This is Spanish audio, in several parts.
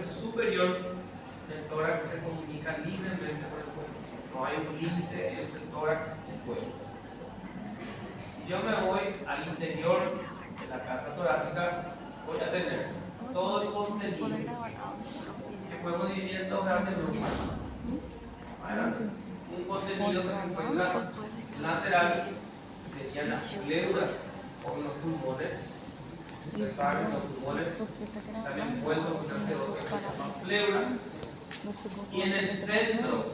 superior del tórax se comunica libremente con el cuello. No hay un límite entre el tórax y el cuello. Si yo me voy al interior de la caja torácica, voy a tener todo el contenido que podemos dividir en dos grandes grupos. Adelante. Un contenido que se encuentra lateral, que serían las pleuras o los pulmones. Ustedes saben, los pulmones están envueltos en una sedosa que se llama pleura. Y en el centro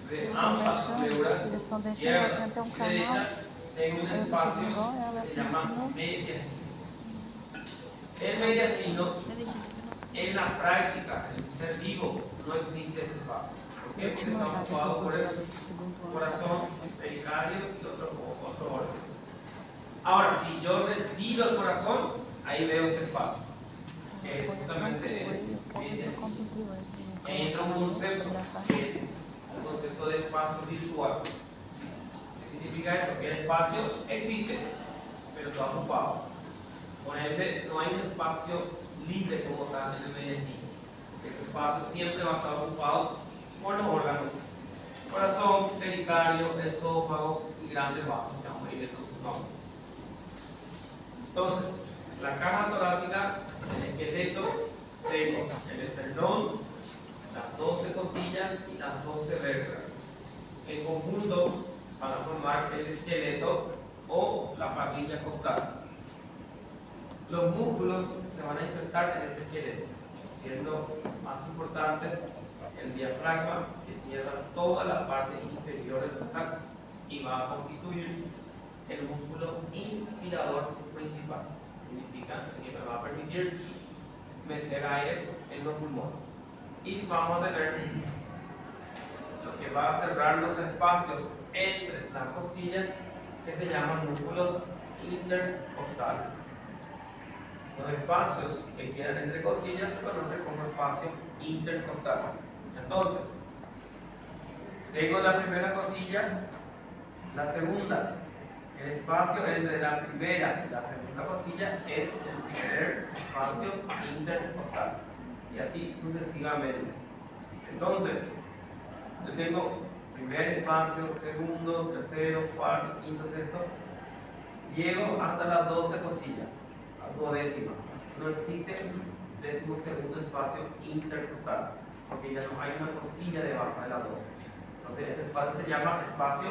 de ambas pleuras, izquierda y derecha, tengo un espacio que se llama mediastino. El mediastino, en la práctica, en un ser vivo, no existe ese espacio. ¿Por qué? Porque está ocupado por el corazón, el pericardio y otro órgano. Ahora, si yo retiro el corazón, ahí veo este espacio, que es justamente el mediastino. Entra un concepto que es el concepto de espacio virtual. ¿Qué significa eso? Que el espacio existe, pero está ocupado. Por ende, no hay un espacio libre como tal en el mediastino. Ese espacio siempre va a estar ocupado por los órganos: corazón, pericardio, esófago y grandes vasos, que vamos a ir viendo su nombre. Entonces, la caja torácica, el esqueleto, tengo el esternón, las 12 costillas y las 12 vértebras. En conjunto van a formar el esqueleto o la parrilla costal. Los músculos se van a insertar en ese esqueleto, siendo más importante el diafragma, que cierra toda la parte inferior del tórax y va a constituir el músculo inspirador principal. Significa que me va a permitir meter aire en los pulmones. Y vamos a tener lo que va a cerrar los espacios entre las costillas, que se llaman músculos intercostales. Los espacios que quedan entre costillas se conocen como espacio intercostal. Entonces, tengo la primera costilla, la segunda. El espacio entre la primera y la segunda costilla es el primer espacio intercostal. Y así sucesivamente. Entonces, yo tengo primer espacio, segundo, tercero, cuarto, quinto, sexto. Llego hasta las 12 costillas, la duodécima. No existe décimo segundo espacio intercostal, porque ya no hay una costilla debajo de las 12. Entonces, ese espacio se llama espacio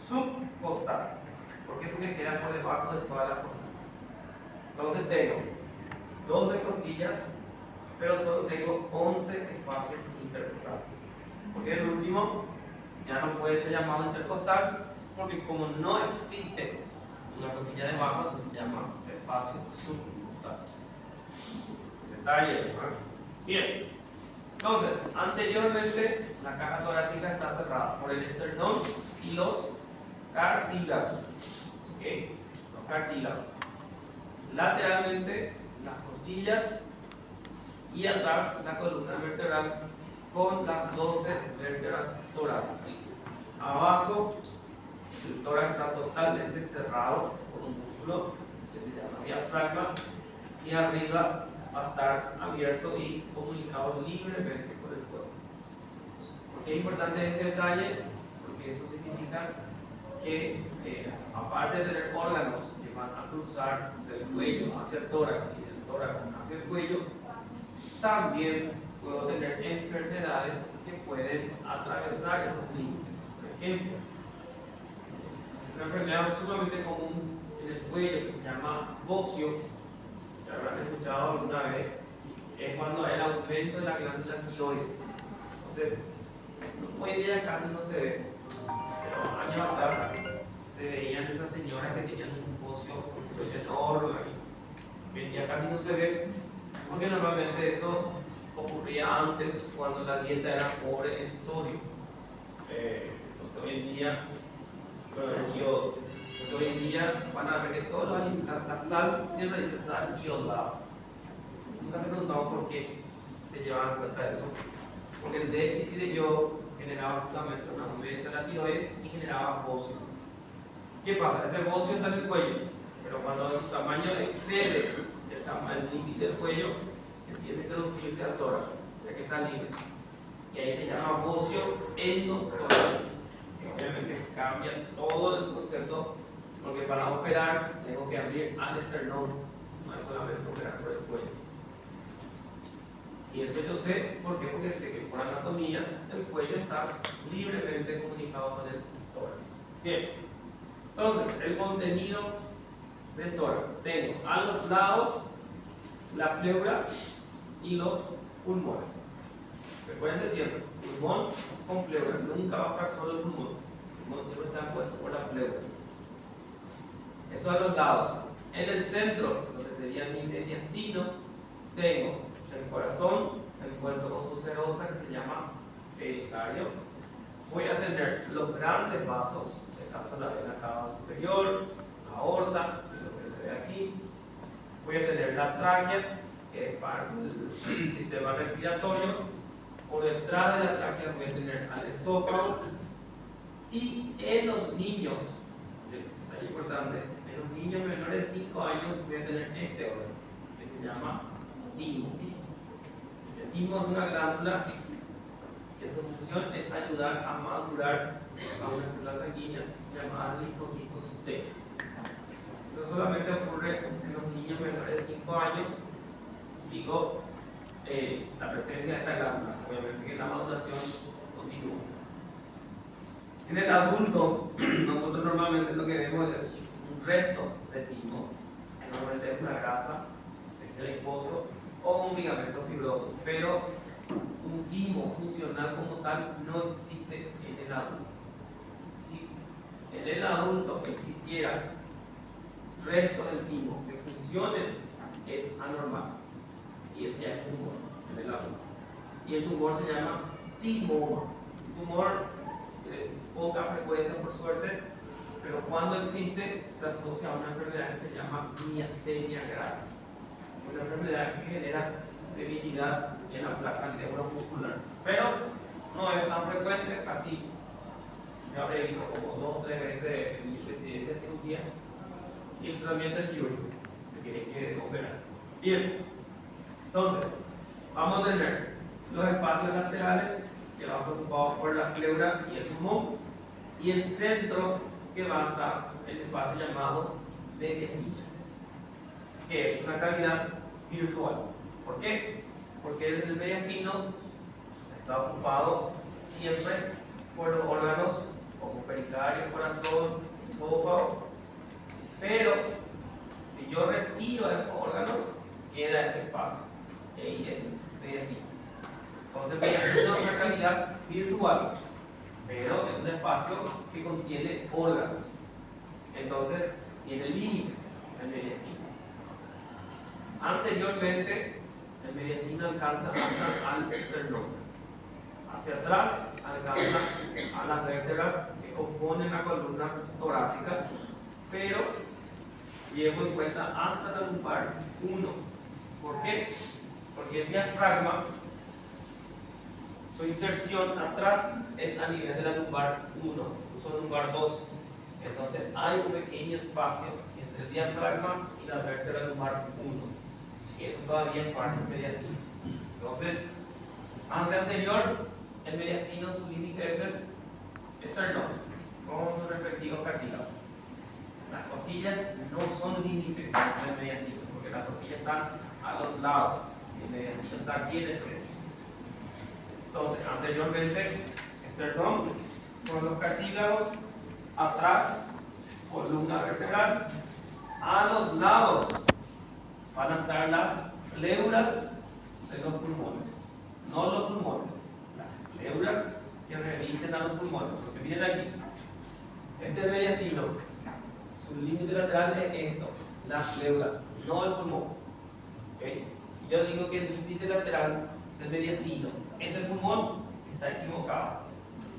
subcostal. ¿Por qué? Porque queda por debajo de todas las costillas. Entonces, tengo 12 costillas, pero solo tengo 11 espacios intercostales. Porque el último ya no puede ser llamado intercostal, porque como no existe una costilla debajo, entonces se llama espacio subcostal. Detalles, ¿eh? Bien. Entonces, anteriormente la caja torácica está cerrada por el esternón y los cartílagos. ¿Okay? Los cartílagos. Lateralmente las costillas y atrás la columna vertebral con las 12 vértebras torácicas. Abajo el tórax está totalmente cerrado por un músculo que se llama diafragma, y arriba va a estar abierto y comunicado libremente con el cuerpo. ¿Por qué es importante este detalle? Porque eso significa que aparte de tener órganos que van a cruzar del cuello hacia el tórax y del tórax hacia el cuello, también puedo tener enfermedades que pueden atravesar esos límites. Por ejemplo, una enfermedad sumamente común en el cuello que se llama bocio, que habrán escuchado alguna vez, es cuando hay el aumento de la glándula tiroides. Entonces, hoy en día casi no se ve, pero años atrás se veían esas señoras que tenían un bocio enorme. Hoy en día casi no se ve, porque normalmente eso ocurría antes cuando la dieta era pobre en sodio. Entonces hoy en día, hoy en día van a ver que todo la sal siempre dice sal iodada. Nunca se preguntaban por qué se llevaban en cuenta eso. Porque el déficit de yodo generaba justamente un aumento de la tiroides y generaba bocio. ¿Qué pasa? Ese bocio está en el cuello, pero cuando su tamaño excede el límite del cuello, empieza a introducirse al tórax. que está libre. Y ahí se llama bocio endotorácico. Que obviamente cambia todo el concepto, porque para operar tengo que abrir al esternón, no es solamente operar por el cuello. Y eso yo sé, ¿por qué? Porque sé que por anatomía el cuello está libremente comunicado con el tórax. Bien, entonces el contenido del tórax. Tengo a los lados la pleura y los pulmones. Recuerden siempre, pulmón con pleura, nunca va a estar solo el pulmón. El pulmón siempre está puesto por la pleura. Eso a los lados. En el centro, lo que sería mi mediastino, tengo el corazón envuelto con su serosa que se llama pericardio. Voy a tener los grandes vasos, en el caso de la vena cava superior, la aorta, lo que se ve aquí. Voy a tener la tráquea, que es parte del sistema respiratorio. Por detrás de la tráquea voy a tener al esófago. Y en los niños, es importante, en los niños menores de 5 años voy a tener este órgano, que se llama timo. El timo es una glándula que su función es ayudar a madurar a unas células sanguíneas llamadas linfocitos T. Esto solamente ocurre en los niños menores de 5 años. Digo, la presencia de esta glándula, obviamente que la maduración continúa. En el adulto, nosotros normalmente lo que vemos es un resto de timo, que normalmente es una grasa, tejido adiposo o un ligamento fibroso, pero un timo funcional como tal no existe en el adulto. Si en el adulto existiera resto del timo que funcionen, es anormal, y eso ya es tumor en el adulto. Y el tumor se llama timoma, tumor de poca frecuencia por suerte, pero cuando existe se asocia a una enfermedad que se llama miastenia gravis, una enfermedad que genera debilidad en la placa neuromuscular, pero no es tan frecuente, casi se habré visto como 2 o 3 veces en mi residencia de cirugía, y el tratamiento es quirúrgico, se tiene que operar. Bien, entonces vamos a tener los espacios laterales que van ocupados por la pleura y el pulmón, y el centro que va a estar el espacio llamado mediastino, que es una cavidad virtual. ¿Por qué? Porque el mediastino está ocupado siempre por los órganos como pericardio, corazón, esófago, pero si yo retiro esos órganos, queda este espacio, y ese es el mediastino. Entonces el mediastino es una cavidad virtual, pero es un espacio que contiene órganos. Entonces tiene límites el mediastino. Anteriormente, el mediastino alcanza hasta al esternón. Hacia atrás alcanza a las vértebras que componen la columna torácica, pero llevo en cuenta hasta la lumbar 1. ¿Por qué? Porque el diafragma, su inserción atrás es a nivel de la lumbar 1, incluso lumbar 2. Entonces hay un pequeño espacio entre el diafragma y la vértebra lumbar 1, y eso todavía es parte del mediastino. Entonces, hacia anterior, el mediastino, su límite es el esternón, con sus respectivos cartílagos. Las costillas no son límite del mediastino, porque las costillas están a los lados, y el mediastino está aquí en el centro. Entonces, anteriormente, esternón con los cartílagos, atrás, columna vertebral, a los lados van a estar las pleuras de los pulmones, no los pulmones, las pleuras que revisten a los pulmones, porque miren aquí, este es el mediastino, su límite lateral es esto, la pleura, no el pulmón. ¿Okay? Si yo digo que el límite lateral del mediastino es el pulmón, está equivocado,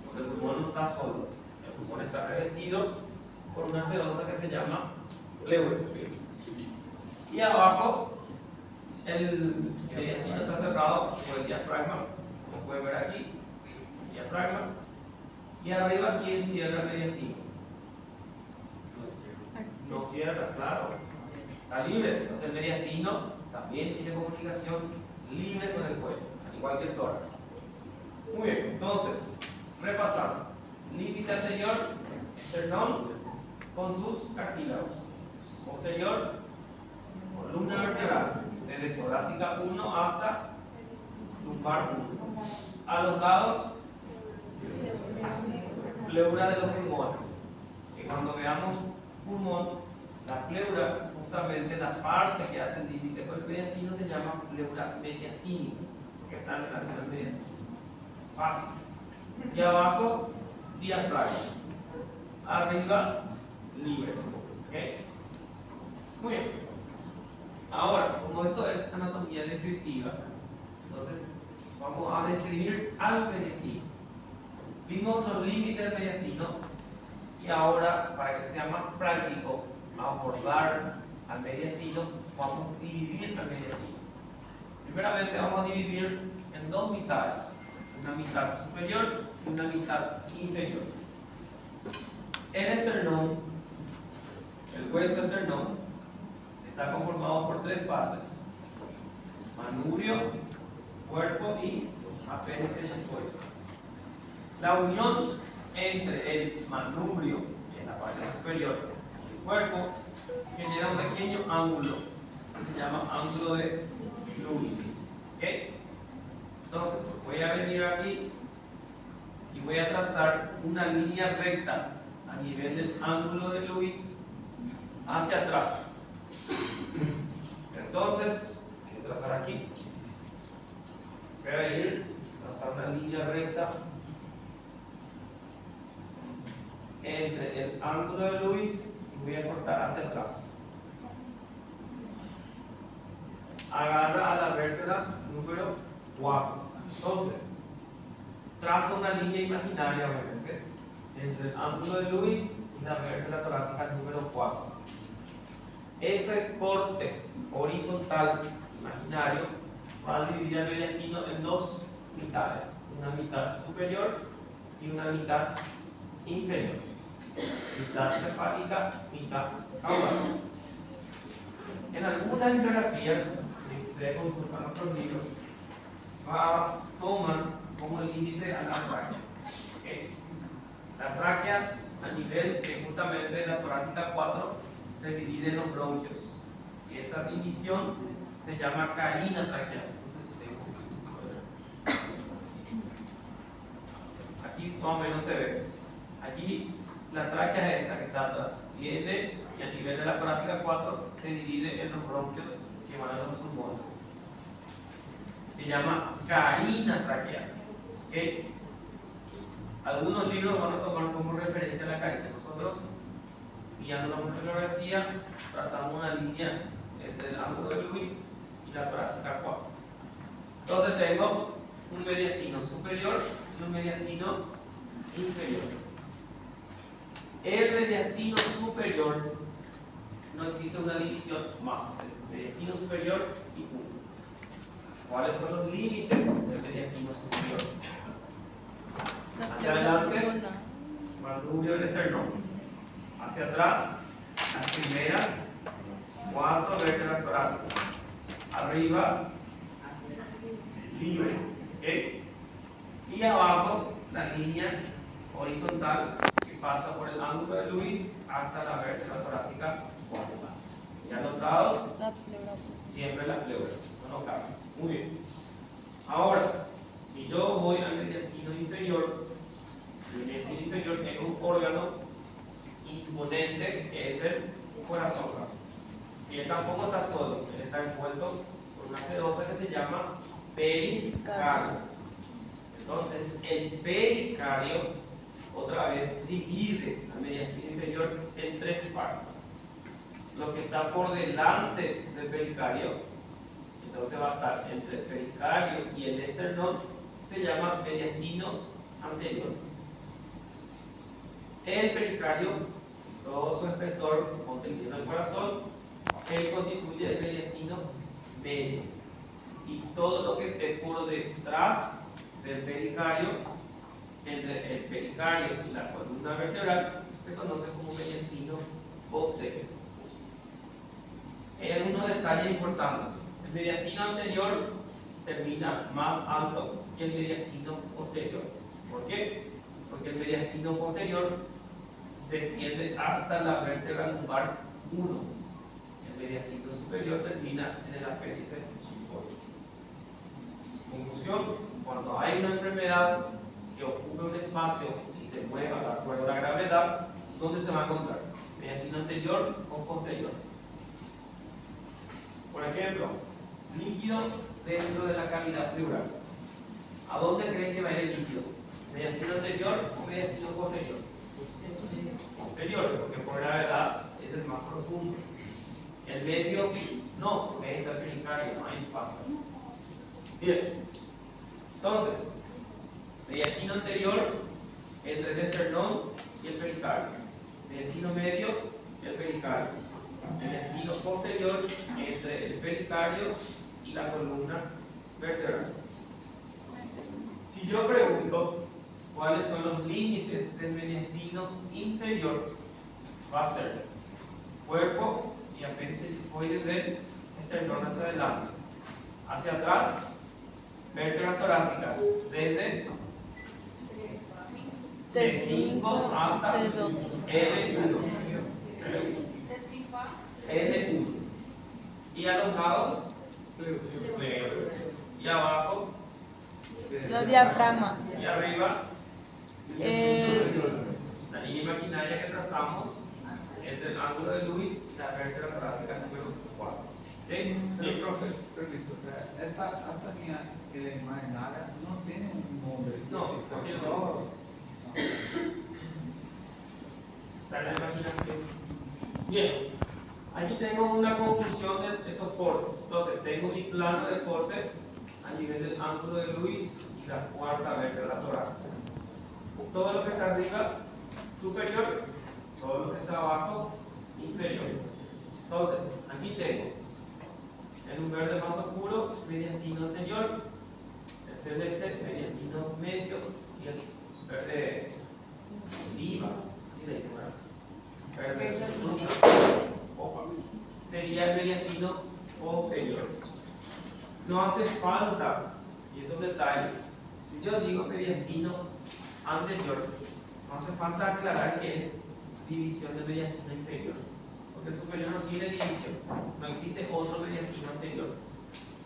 porque el pulmón no está solo, el pulmón está revestido por una serosa que se llama pleura. Y abajo el mediastino está cerrado por el diafragma, como pueden ver aquí, el diafragma, y arriba ¿quién cierra el mediastino? No cierra, claro, está libre. Entonces el mediastino también tiene comunicación libre con el cuello, a igual que el tórax. Muy bien, entonces, repasando. Límite anterior, esternón con sus cartílagos. Posterior, columna vertebral, desde torácica 1 hasta lumbar 1. A los lados, pleura de los pulmones. Y cuando veamos pulmón, la pleura, justamente la parte que hace el límite con el mediastino, se llama pleura mediastínica, porque está en relación al mediastino. Fácil. Y abajo, diafragma. Arriba, libre. ¿Okay? Muy bien. Ahora, como esto es anatomía descriptiva, entonces vamos a describir al mediastino. Vimos los límites del mediastino y ahora, para que sea más práctico abordar al mediastino, vamos a dividir al mediastino. Primeramente vamos a dividir en dos mitades, una mitad superior y una mitad inferior. El esternón, el hueso esternón, está conformado por tres partes: manubrio, cuerpo y apéndice xiphoide. La unión entre el manubrio, que es la parte superior, y el cuerpo genera un pequeño ángulo que se llama ángulo de Lewis. ¿Okay? Entonces voy a venir aquí y voy a trazar una línea recta a nivel del ángulo de Lewis hacia atrás. Entonces, voy a trazar aquí. Voy a ir a trazar una línea recta entre el ángulo de Lewis y voy a cortar hacia atrás. Agarra a la vértebra número 4. Entonces, trazo una línea imaginaria, obviamente, entre el ángulo de Lewis y la vértebra torácica número 4. Ese corte horizontal imaginario va a dividir el mediastino en dos mitades, una mitad superior y una mitad inferior. Mitad cefálica, mitad caudal. En algunas bibliografías, si ustedes consultan otros libros, toman como el límite a la tráquea. ¿Okay? La tráquea, a nivel que justamente de la torácica 4, se divide en los bronquios. Y esa división se llama carina traqueal. Aquí más o menos se ve. Aquí la tráquea es esta que está atrás. Viene y a nivel de la torácica 4 se divide en los bronquios que van a los pulmones. Se llama carina traqueal. ¿Okay? Algunos libros van a tomar como referencia la carina. Nosotros, guiando la musculografía, trazamos una línea entre el ángulo de Lewis y la torácica 4. Entonces tengo un mediastino superior y un mediastino inferior. El mediastino superior no existe una división más, es mediastino superior y 1. ¿Cuáles son los límites del mediastino superior? Hacia adelante, manubrio del esternón. Hacia atrás, las primeras 4 vértebras torácicas. Arriba, libre. ¿Okay? Y abajo, la línea horizontal que pasa por el ángulo de Lewis hasta la vértebra torácica 4. Y a los lados, siempre las pleuras. Eso no cambia. Muy bien. Ahora, si yo voy al mediastino inferior, el mediastino inferior tiene un órgano imponente que es el corazón. Y él tampoco está solo, él está envuelto por una sedosa que se llama pericardio. Entonces, el pericardio, otra vez, divide al mediastino inferior en 3 partes. Lo que está por delante del pericardio, entonces va a estar entre el pericardio y el esternón, se llama mediastino anterior. El pericardio, todo su espesor conteniendo el corazón, él constituye el mediastino medio. Y todo lo que esté por detrás del pericardio, entre el pericardio y la columna vertebral, se conoce como mediastino posterior. Hay algunos detalles importantes. El mediastino anterior termina más alto que el mediastino posterior. ¿Por qué? Porque el mediastino posterior se extiende hasta la vértebra lumbar 1. El mediastino superior termina en el apéndice xifoide. Conclusión: cuando hay una enfermedad que ocupe un espacio y se mueva de acuerdo a la gravedad, ¿dónde se va a encontrar? ¿Mediastino anterior o posterior? Por ejemplo, líquido dentro de la cavidad pleural. ¿A dónde creen que va a ir el líquido? ¿Mediastino anterior o mediastino posterior? Posterior, porque por gravedad es el más profundo. El medio no, porque es la pericardia, no hay espacio. Bien, entonces, mediastino anterior entre el esternón y el pericardio. Mediastino medio y el pericardio. Mediastino posterior entre el pericardio y la columna vertebral. Si yo pregunto cuáles son los límites del mediastino inferior, va a ser cuerpo y apéndice xifoide del esternón hacia adelante. Hacia atrás, vértebras torácicas desde T5 hasta L1. L1. Y a los lados, pleuros. Y abajo, Los diafragmas. y arriba, la línea imaginaria que trazamos entre el ángulo de Lewis y la vértebra torácica número 4. Bien, profe. Permiso, esta linha imaginária não tem um nome específico. No, porque no. Está en la imaginación. Bien, aquí tengo una conclusión de esos cortes. Entonces, tengo mi plano de corte a nivel del ángulo de Lewis y la cuarta vértebra torácica. Todo lo que está arriba, superior; todo lo que está abajo, inferior. Entonces, aquí tengo en un verde más oscuro, mediastino anterior; el celeste, mediastino medio; y el verde viva, así le dicen, ¿verdad? Verde ojo, sería el mediastino posterior. No hace falta, y estos detalles, si yo digo mediastino anterior, no hace falta aclarar que es división del mediastino inferior, porque el superior no tiene división. No existe otro mediastino anterior,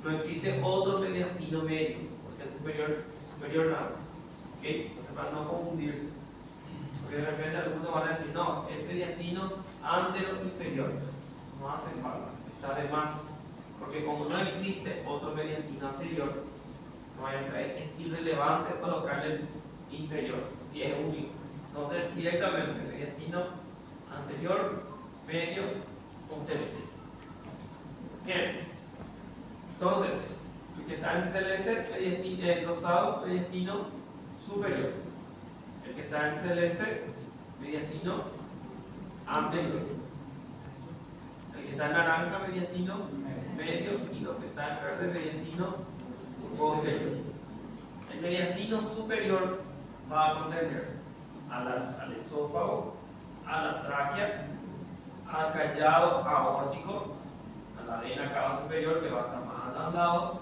no existe otro mediastino medio, porque el superior es superior nada más. ¿Okay? Entonces, para no confundirse, porque de repente algunos van a decir, no, es mediastino antero inferior. No hace falta, está de más, porque como no existe otro mediastino anterior, es irrelevante colocarle el inferior, y es único. Entonces, directamente, mediastino anterior, medio, posterior. Bien, entonces, el que está en celeste, el rosado, mediastino superior. El que está en celeste, mediastino anterior. El que está en naranja, mediastino medio, y lo que está en verde, mediastino posterior. El mediastino superior va a contener al esófago, a la tráquea, al callado aórtico, a la vena cava superior que va a estar más a los lados,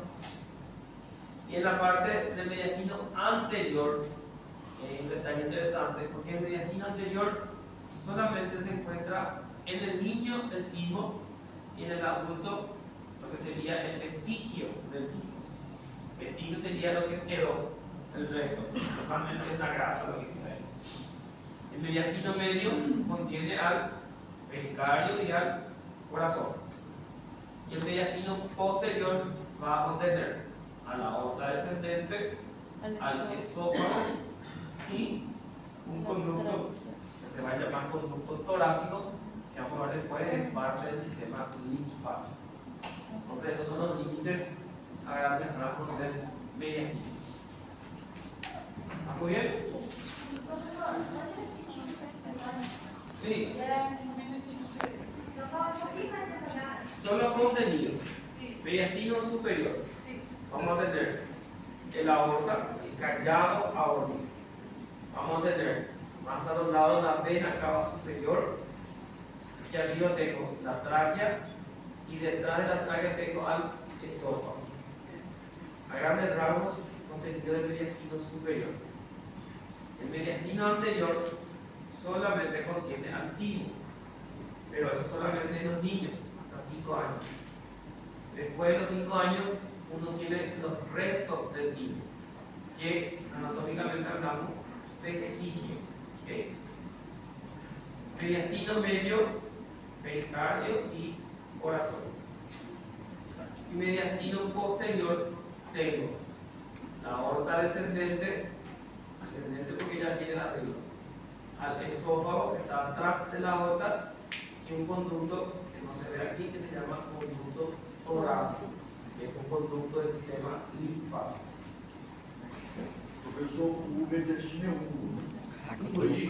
y en la parte del mediastino anterior, que es un detalle interesante, porque el mediastino anterior solamente se encuentra en el niño del timo y en el adulto lo que sería el vestigio del timo. Vestigio sería lo que quedó, el resto, normalmente es la grasa lo que queda ahí. El mediastino medio contiene al pericardio y al corazón. Y el mediastino posterior va a contener a la aorta descendente, al esófago y un conducto que se va a llamar conducto torácico, que vamos a ver después es parte del sistema linfático. Entonces, estos son los límites a grandes rasgos del mediastino. ¿Está muy bien? Sí. Son los contenidos. Mediastino superior. Vamos a tener el aorta, el callado aórtico. Vamos a tener más a los lados la vena cava superior. Aquí arriba tengo la tráquea y detrás de la tráquea tengo al esófago. a grandes rasgos, contenido del mediastino superior. El mediastino anterior solamente contiene al timo, pero eso solamente en los niños, hasta 5 años. Después de los 5 años, uno tiene los restos del timo, que anatómicamente hablamos vestigio. ¿Sí? Mediastino medio, pericardio y corazón. Y mediastino posterior tengo la aorta descendente porque ya tiene la arriba, al esófago que está atrás de la aorta y un conducto que no se ve aquí que se llama conducto torácico, que es un conducto del sistema linfático. 그래서 우게 되시면 거의